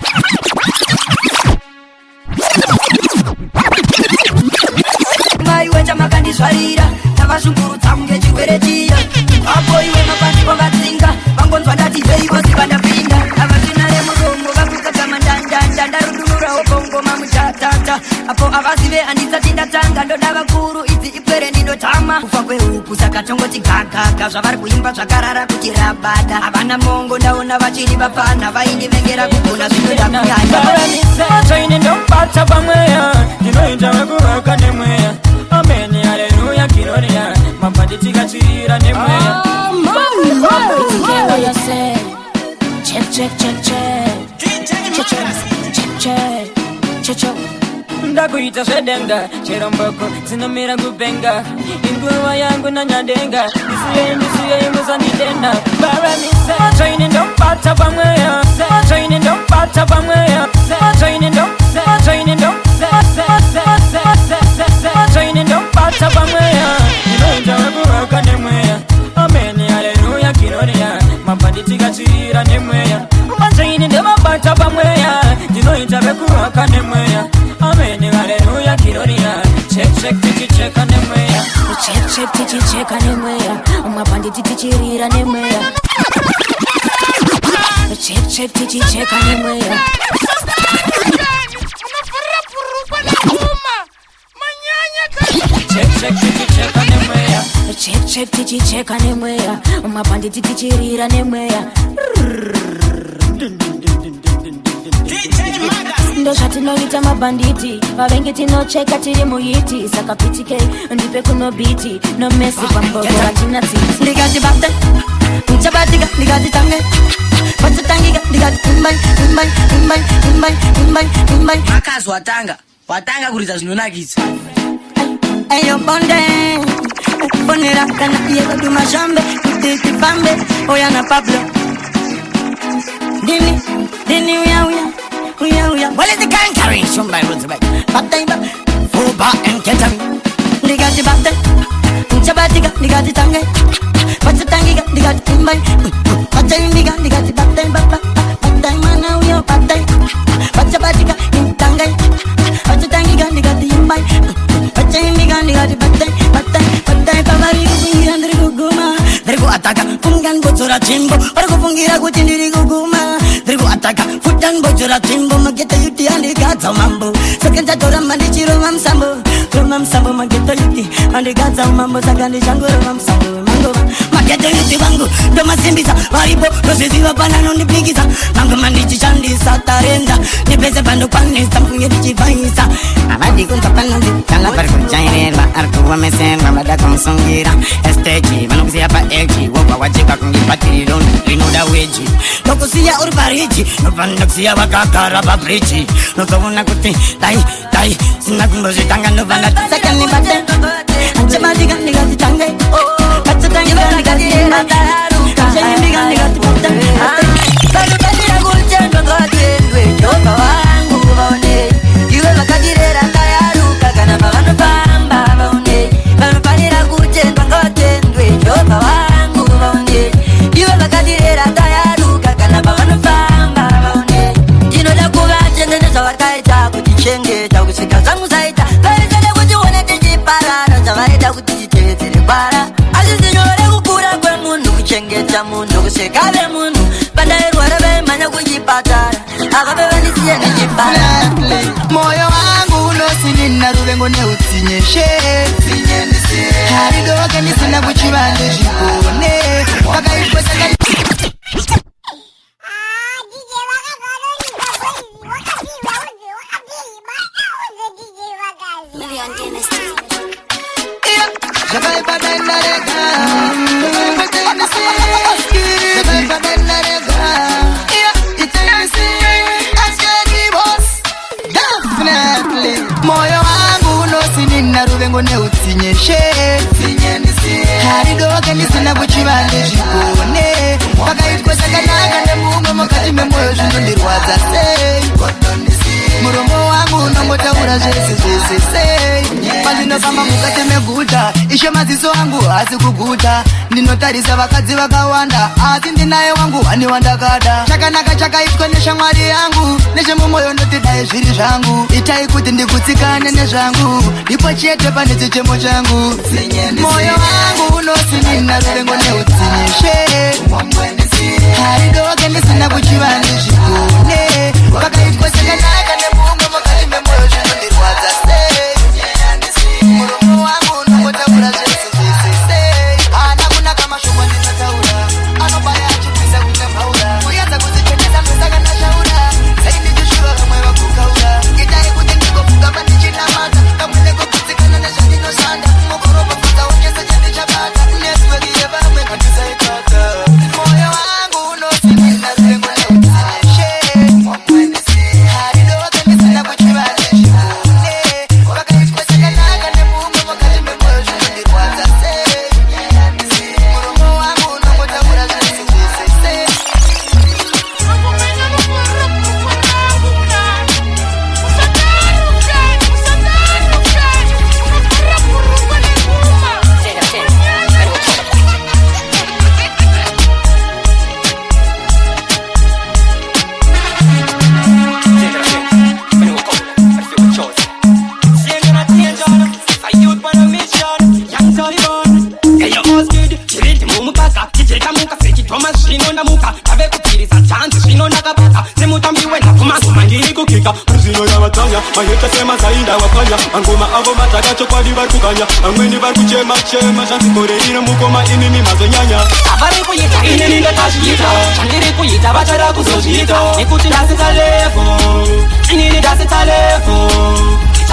maiwe chamakandisvarira navashungurudza kunge chirwere chiya ipapo iwe mapanziko vatsinga vangonzwa ndati hei vosi vandapinda avatinare murongo vakukagama ndandanda ndarudururawo bongoma muchatata apo avazive handisati ndatanga ndoda vakuru idzi ipwere ndinotama kufa kwehuku saka tongoti gagaga zvavari kuimba zvakarara kuti rabada havana mongo ndaona vachiri vapana vaindivengera kugona zvinoda kuyaaine ndobata pamweya ndinoita vekuvaka nemweya ameni haleluya kiroria mabhanditikachirira nemweya ndakuita zvedenga cheromboko dzinomira kubenga inguva yangu nanyadenga ndisiyei musandidenda baramisa ndobata pamweya ndobata pamweya ndobata pamweya ndinoita vekuvaka nemweya ameni haleluya kiroria mabhanditikachirira nemweya machaini ndemabata pamweya ndinoita vekuvaka nemweya ameni haleluya kiroria check tichicheka nemweya check tichicheka nemweya mabhanditi tichirira nemweya check tichicheka nemweya check tichicheka nemweya mabhanditi tichirira nemweya ndo zvatinoita mabhanditi vavengi tinocheka tiri muhiti saka pitike ndipe kuno biti no mesi pamboko vatina tsitsi ndikati bate nchabatika ndikati tange vatotangika ndikati imbai Macazz watanga kuridza zvinonakidza eyo bonde bonera kana iye vadumashambe kutiti fambe oyana Pablo dini uya What is the country? Somebody runs back. bataiba Fuba and Ketam. ndikati bate nchabatika ndikati tange vatotangika ndikati imbai vataimbika ndikati batai mana uyo batai vachabatika tange vatotangika ndikati imbai vataimbika ndikati batai pavari kufungira ndiri kuguma ndiri kuataka fungan bodzora timbo vari kufungira kuti ndiri kuguma ndiri kuataka futan bodzora timbo mageta yuti andigadza mambo saka ndatoramba ndichiroma musambo mageta yuti andigadza mambo saka ndichangoroma musambo wemangova mageta yuti vangu ndomasimbisa varipo nozviziva pananondipikisa mangoma ndichishandisa tarenda ndipese pandokwanisa mfunge ndichivhaisa Avadi kunza pananzi kala pari kujairerwa ari kuomeserwa vada kumusungira esteji vanokusiya paeji wobva wacheka kungipatiriro rinoda weji nokusiya uri pariji nobvandokusiya vakagara pabriji nozoona kuti dai sina kumbozvitanga ndobva saka nibate anchabatika ndikati tange vatotangika ndikati imba chaimbika ndikati Kakutandira kutendwa ngatendwe Jehova wangu vaone Iwe vakadirera kayaruka akabevanisiye nechibara moyo wangu unosinina ruvengo neutsinye haridoke ndisina kuchivande zvikuone vakaipwesaka moyo wangu unosinina ruvengo neutsinye haridoke ndisina kuchivande zvikuone vakaitwa sakanaka nemumwe mukati memwoyo zvinondirwadza sei muromo wangu unongotaura zvese sei pandinofamba mukati meguta ishe maziso angu haasi kuguta ndinotarisa vakadzi vakawanda asi ndinaye wangu hani wandakada chakanaka chakaitwa neshamwari yangu nechemumwoyo ndotidai zviri zvangu itai kuti ndikutsikane nezvangu ndipo chete pane chichemo changu moyo wangu unosinina ruvengo neutsinye haridoke ndisina kuchivande zvikuone vakaitwa sakanaka nemumwe mukati memwoyo zvinondirwadza sei muromo wangu unongotaura zvese sei haana kunaka mashoko ndinotaura anobaya achipisa kunge mhaura kuyadza kuzichenesa mbesakanashaura sai ndichishuva vamwe vakukaura itai kuti ndigofuka pandichinamata kamwene kokutsikana nezvandinoshanda mugorobopfuta onyese chandichabata netweki yevamwe kandisaikata moyo wangu unosinina ruvengo mayeta zainda wafanya angoma avo matakachokwadi varikukanya amweni varikuchema zvanzikoreino mukoma inini mazonyanya avari kuita inini ndakazviita chandiri kuita vachada kuzozviita nekuti ndasita levo inini ndasita levo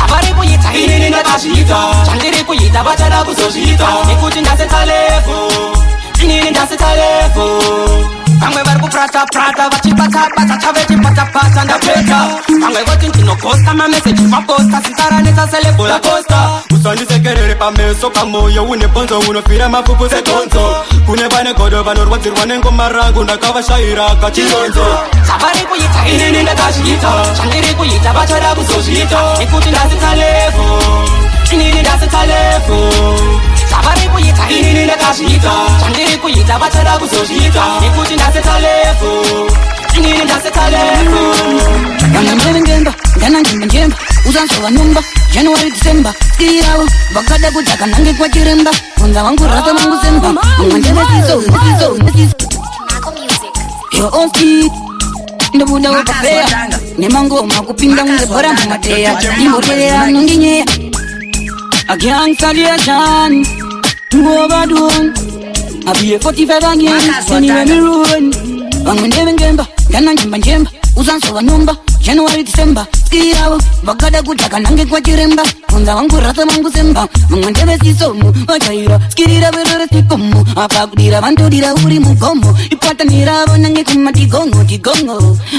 avari kuita inini ndakazviita chandiri kuita vachada kuzozviita nekuti ndasita levo inini ndasita levo vamwe vari kuprata vachipata chavechipata ndapeta vamwe voti ndinoposta mameseji paposta sitaranesa selebola posta usandisekerere pameso pamoyo une bonzo unofira mafufu setonzo kune vane godo vanorwadzirwa nengoma rangu ndakavashayira kachizonzo savari kuita inini ndakazviita chandiri kuita vachada kuzozviita nekuti ndasita levo inini ndasita levo savari kuita inini ndakazviita chandiri kuita vachada kuzozviita nekuti ndasita levo inini ndasita levo vanambevengemba ndananjembanjemba uzanzova numba january december skiravo vakada kudhaka nange kwachiremba kunza vangu rata mangu semba mangandevesiso yooski ndobuda wekafeya nemangoma kupinda unge bora mumateya imbotelera nondinyeya agyangsaliashan tuovadon abiye 45 again seniwemirun vangondevengemba ndananjembanjemba uzanzova numba january december skiravo vakada kudhaka nange kwachiremba kunza vangu rata mangu semba mangandevesisomu vachaira skirira verorosikomo apakudira vandodira uri mugomo ipataniravo nange kumatigongo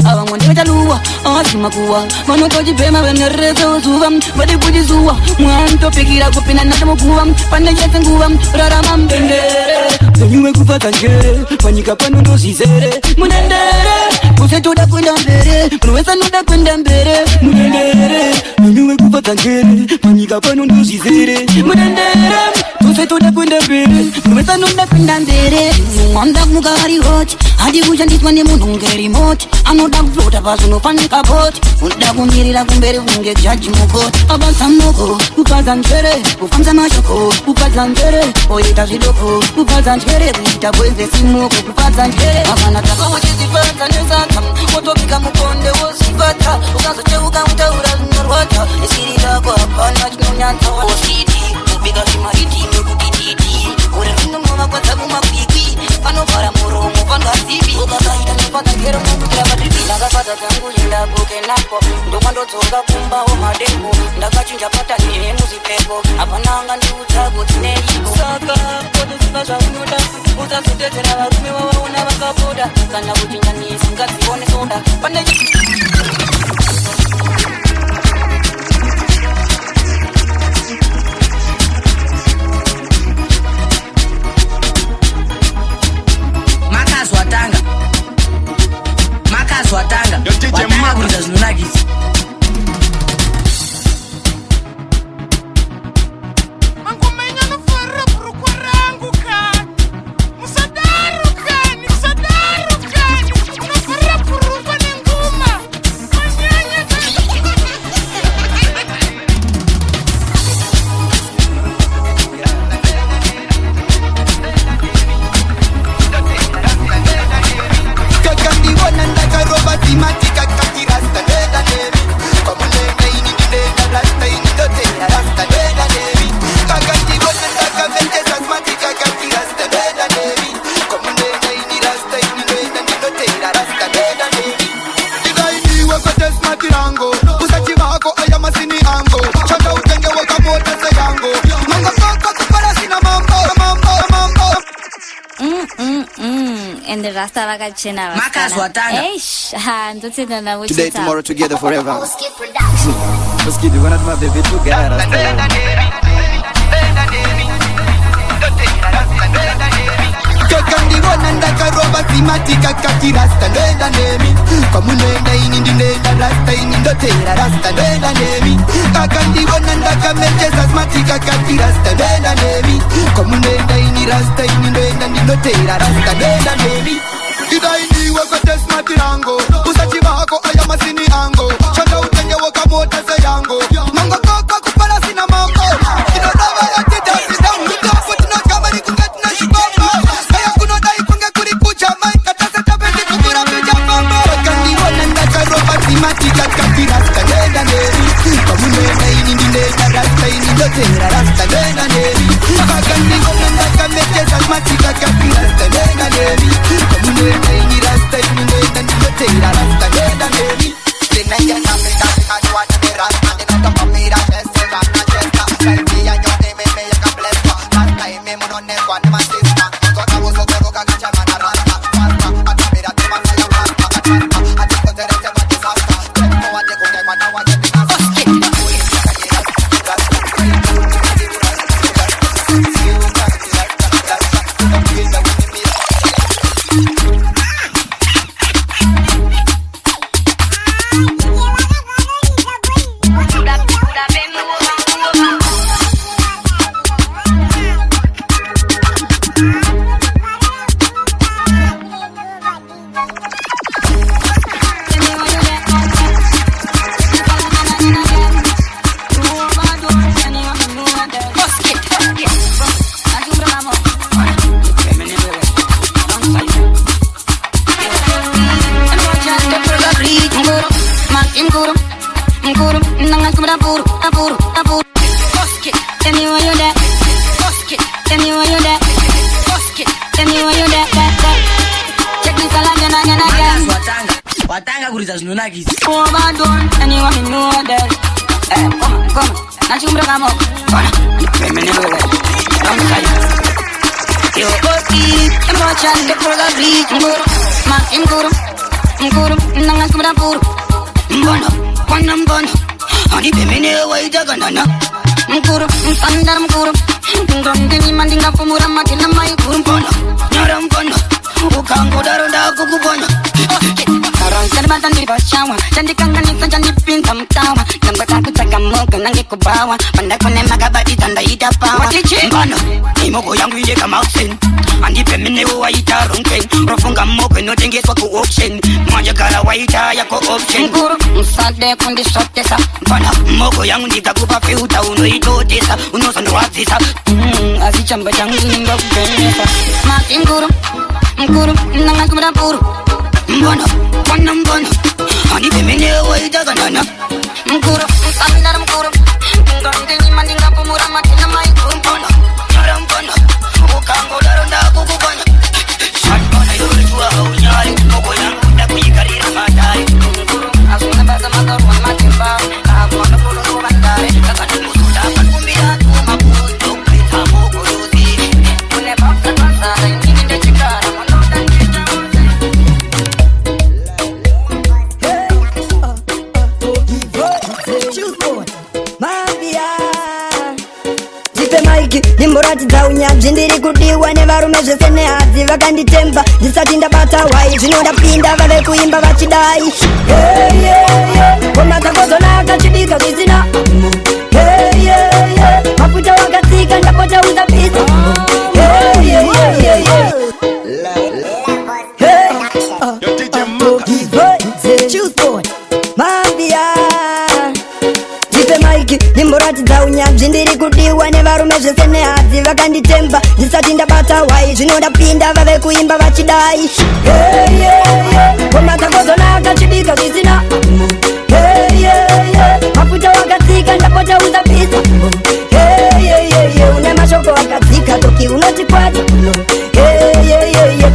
avangondevetaluwa asimakuwa vanotochipema venereseozuva vade kuchizuwa mwantopikira kupinda natamukuva pandechese nguva rarama mbendere venyuwe kupata njere panyika pano ndozizere munendere usetoda kwenda mbere munowesanoda kwenda mbere munendere venyuwe kupata njere panyika pano ndozizere munendere usetoda kwenda mbere Mweta nunda pinda mbere Mwanda mugari hoti Hadi kushandiswa ni mundu ngeri moti Anoda kuflota pasu nofanika poti Unda kumirira kumbere unge jaji mukoti Abasa moko, kukaza njere Kufanza mashoko, kukaza njere Oita zidoko, kukaza njere Kuita bweze simoko, kukaza njere Akana taka wachizifata nesata Otopika mukonde wosifata Ukazo cheuka utaura zinarwata Isiri lako hapana chinonyata Osidi, kubika shimariti mekutititi Ure rindu mwana kwa sabu mapiki Pano para moromo panga zibi Ukakaita nipata kero mkutra badribi Nakapata tangu jinda buke nako Ndo kwando toga kumba o madengo Ndakachinja pata nye muzipepo Apananga ndi utago tinejiko Saka kote zifasha unoda Utazutetera warume wawaona wakapoda Kana kuchinja nye singazi one soda Pande Macazz watanga watanga kuliza zinunagisi And the rasta vakachena Macazz watanga ndotsi ndana wuchita Today, tomorrow, together, forever. Let's get the one of my baby together. Kakandibona ndakaroba simatika kakirasta ndenda nemi Kamunenda ini ndinenda rasta ini ndotera rasta ndenda nemi Kakandibona ndakamecheza smatika kakirasta ndenda nemi Kamunenda ini rasta ini ndenda ndinotera rasta ndenda nemi Idainiwe kote smatirango Usachi bako aya masini ango Chanda utenge waka mota se yango Mango koko kupala sina mambo Inodaba ya tita sida mwito Kutina kama ni kungetina shikoma Kaya kunodai kunge kurikucha Maika tasa tabesi kukura picha mambo Kandiwana ndaka roba simatika kakirasta ndenda neri Kamunenda ini ndenda rasta ini ndotera rasta ndenda neri Kandiwana ndaka mecheza smatika kakirasta ndenda neri Kamunenda ini rasta ini ndenda ndotera rasta ndenda neri Dinaya namida kajwa de rasta de no to mira cheste rasta chesta Baby ya yo de me ya blesta Rasta y me mono ne kwa ne masista Kota bozo koro kagacha mana rasta Rasta atamira te masa ya rasta Rasta ati kotere te wa disaster Keko wa de kuke mana wa de disaster watanga kuliza zinunagisi Overdone, anyone who know that come Nachumbra kamo Kona, femini wewe Don't say Yo, oski Emocha, leproga, bleach Mkuru, makim kuru Nanga kumra puru Mbono Ani femini wewe itaganana Mkuru, msandar mkuru Ndonde mandinga fumura matila mai kuru Mbono, nyara mbono Ukango daronda kukubono Karon serba tandi bashawa Tandi kanganisa tandi pinta mtawa Namba taku chakamo moga nange kubawa panda kone magabati tanda ita pawa mbano imogo yangu ile kama usin andipe mene waita ronken rofunga moga no tengeswa ku auction mwanja kala waita yako option nguru msade kundi shotesa mbano mogo yangu nikakupa filter unoitotesa unosando wazisa azichamba changu ninga kupenesa mati nguru nanga kumra puru mbano andipe mene waita kanana mkuru msaminar mkuru ngande nyima ninga pumura matina mai kumpono narampono ukango daronda kukubanya shatona yuri tuwa unyari moko yangu ndakuyikarira matari mkuru asuna baza makarwa matimba akwana kuru kubandare kakati musuta pakumbira tuma puto krita moko yuzi kune baka kwanzara ingini ndechikara manoda njeja nimboratidza unyanzvi ndiri kudiwa nevarume zvese nehadzi vakanditemba ndisati ndabata wai zvinodapinda vave kuimba vachidai koma dzakozona akachibika zvisina mafuta wakatsika ndapota uzapisa nimboratidza unyanzvi ndiri kudiwa nevarume zvese nehadzi vakanditemba ndisati ndabata wai zvinodapinda vave kuimba vachidai koma dzakozona akachibika zvisina mafuta wakatsika ndapota uzapisa une mashoko akadzika toki unoti kwati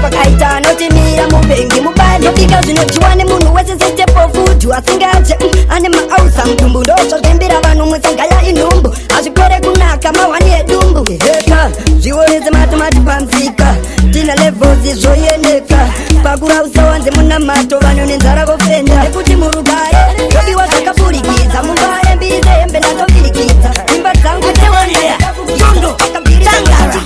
pakaita anotimira mupengi mubani fika zvinodyiwa nemunhu wese sestepofudhu asingadye ane maausa mudumbu ndotsvazvembira vanhu musangaya inhumbu hazvikore kunaka mahwani edumbu heka zviwonese matomati panzika tina levhosi zvoyendeka pakurausa wanze muna mato vanhu nenzara vofenda ekuti murugare robiwa zvakapfurikidza mubare mbiri hembe nazovvirikidza imba dzangu tewanea yondo akabirangara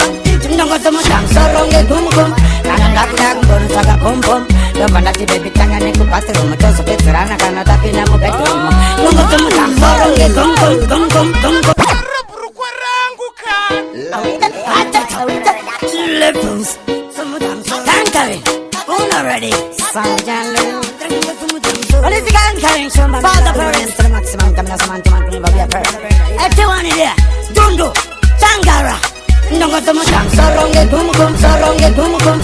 ndongotomutamsoronge gumgum kana ndakuda kumbonu tsvaka pompom ndomba ndati bebi tanga nekubathroom tozopedzerana kana tapinda mubedroom ndongotomutamsoronge gumgum levels tankari already what is the tankari for the parents to the maximum kamera samantuman kunibabia per etewani dia dundo tangara ndongotomutamsoronge gumgum soronge gumgum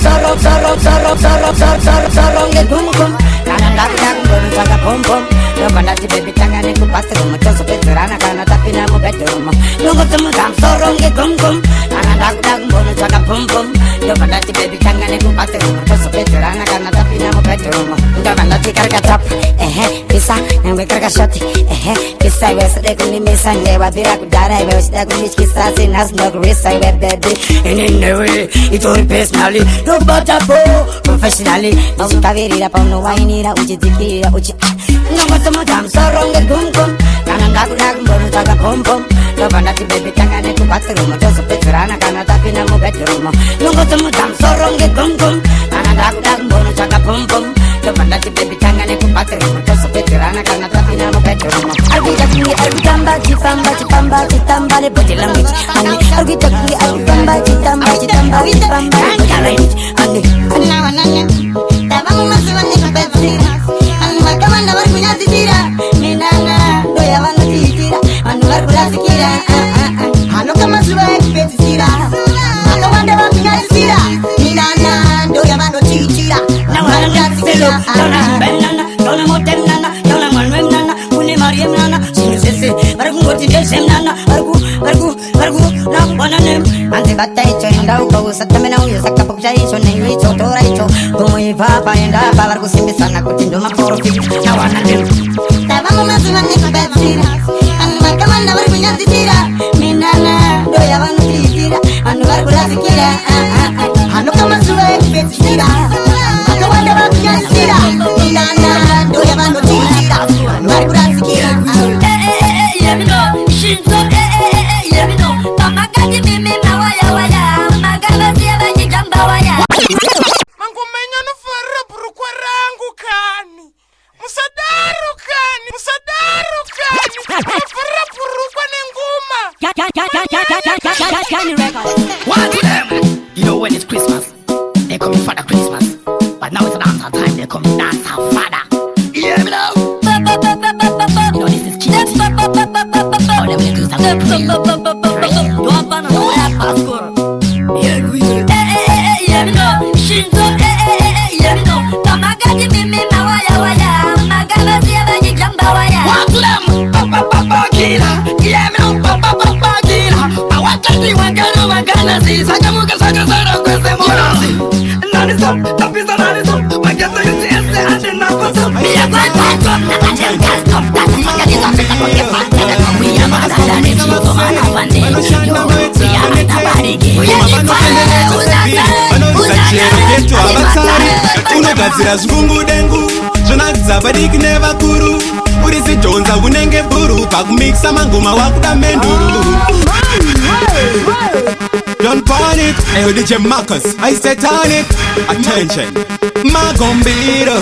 soronge gumgum kana ndakuda kumbonu tsvaka pompom ndomba ndati bebi tanga nekubathroom tozopedzerana kana tapinda mubedroom ndongotomutamsoronge gumgum kana ndakuda kumbonu tsvaka pompom ndomba ndati bebi tanga nekubathroom tozopedzerana kana tapinda mubedroom ndomba ndati karikatap pisa nyangwe karikashoti pisa iwe sode kundimisa ndewabvira kudhara iwe uchida kundityisa sinhasi ndokurisa iwe bebi inenewe itori personally ndokubatapo professionally uchikavirira paunowainira uchidzikirira uchi ndongotomutamsoronge gumgum kana ndakuda kumbonu tsvaka pompom ndomba ndati bebi tanga nekubathroom tozopedzerana kana tapinda mubedroom ndongotomutamsoronge gumgum kana ndakuda kumbonu tsvaka pompom ndomba ndati bebi tanga nekubathroom tozopedzerana kana tapinda mubedroom arikuita kunge arikutamba chifamba nebody language arikuita kunge arikutamba chifamba tavamumaziva nekubedzera vanhu vakawanda vari kunyadzisira minana ndoya vanotiitira vanhu vari kurasikira hanokamazuva ekupedzisira vakawanda vari kunyadzisira minana ndoya vanotiitira navanonyadzisira ndona motemnana ndona mwanwe mnana kune mari yemnana zvinhu zvese vari kungoti ndezvemnana nakubona nem hanzi bata icho endauka usatamena uyo sakapokucha icho nenyu icho tora icho gomoivapa endapa vari kusimbisana kuti ndomaprofit nawana nem tavamumazuva nekubedzira vanhu vakawanda vari kunyadzisira minana ndoya vanotiitira vanhu vari kurasikira hanokamazuva ekupedzisira vakawanda vari kunyadzisira minana ndoya vanotiitira vanhu vari kurasikira mangumenya nofara burukwa rangu kani musadaro kani nofara What to them? You know when it's Christmas, they come in for the Christmas. But now it's dancehall time, they come in dancehall father. You hear me now? You know this is cheap. Oh, them little stuff. You have fun on that passport. Yeah, we do. Yeah, me know. Shinzo, yeah, me know. Mamaga di mimi mawaya waya. Mamaga di abani jamba waya. What to them? Papa kila. Yeah, me know. Papa kila. Mawakati wagano magana si. Sakamuka sakasara kwese morasi. Nani stop, tapisa nani stop. Magasa yuti ese ande nakosa. Miya kwa stop, nakajanga stop. That's magani zapita kwa kefante. We are madada ni chiko mana wande. Yo, we are matabariki. We are unogadzira zvungu dengu zvonadzabadiki nevakuru urisidhonza unenge bhuru pakumikisa mangoma wakuda menduru. Don't burn it, hey DJ Macazz, I said turn it. Attention, magombiro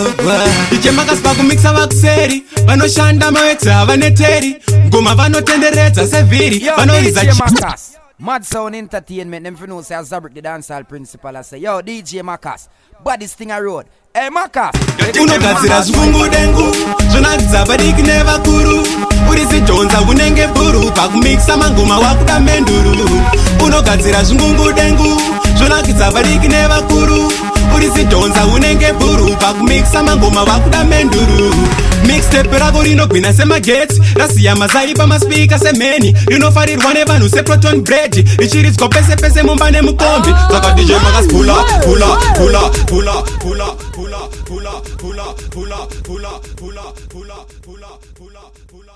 DJ Macazz pakumikisa vakuseri vanoshanda mawetsa vaneteri ngoma vanotenderedza sevhiri vanoiza Macazz. Mad Sound Entertainment, them for know say Zabrik the dancehall principal. I say, yo, DJ Macazz, baddest thing I road. Hey Macazz, unogadzira zvungu dengu zvonadzabadiki nevakuru urisidhonza unenge bhuru pakumikisa mangoma wakuda menduru. Unogadzira zvungu dengu zvonadzabadiki nevakuru urisidhonza unenge bhuru pakumikisa mangoma wakuda menduru. Mixtape rako rinogwina semagetsi rasiya mazai pamaspika semeni rinofarirwa nevanhu seproton bread richiridzwa pese pese mumba nemukombi saka DJ Macazz pula pula pula pula pula pula pula pula pula pula pula pula pula pula pula.